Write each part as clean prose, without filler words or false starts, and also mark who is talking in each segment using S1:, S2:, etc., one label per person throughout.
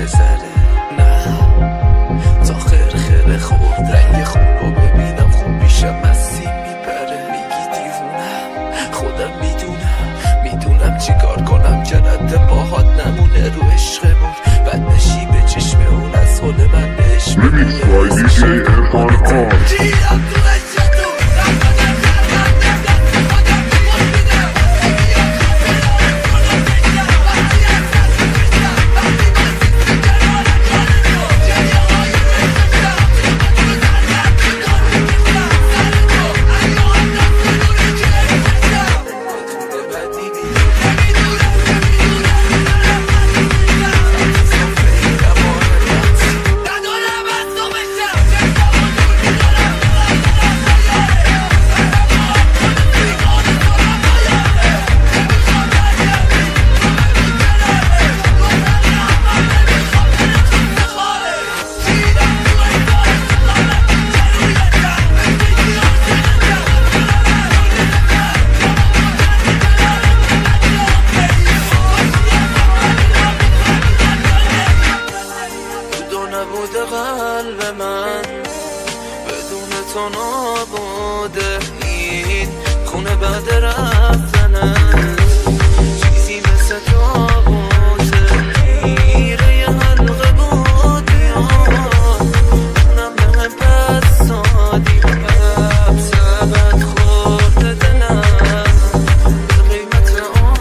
S1: بذره. نه تا خرخره خورد رنگ خون رو ببینم خوب میشم مسیم میپره. میگی دیوونم خودم میدونم چی کار کنم که رد باهات نمونه رو عشقمون. بد نشی به چشم اون از حال من بهش نبوده قلب من بدون تو نابوده. این خونه بعد رفتنه چیزی مثل تابوته. میره یه حلقه بودی اونم به هم بد سادی. سبت خورده دلم به قیمت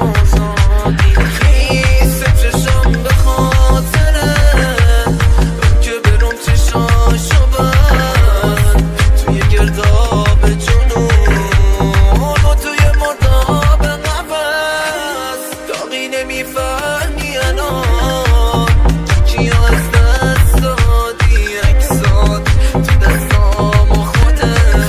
S1: آزادی. خیسه چشم به خاطره توی گرداب جنون و توی مرداب نفس. داغی نمیفهمی الان کیا از دست دادی اکسات تو دستام و خودت.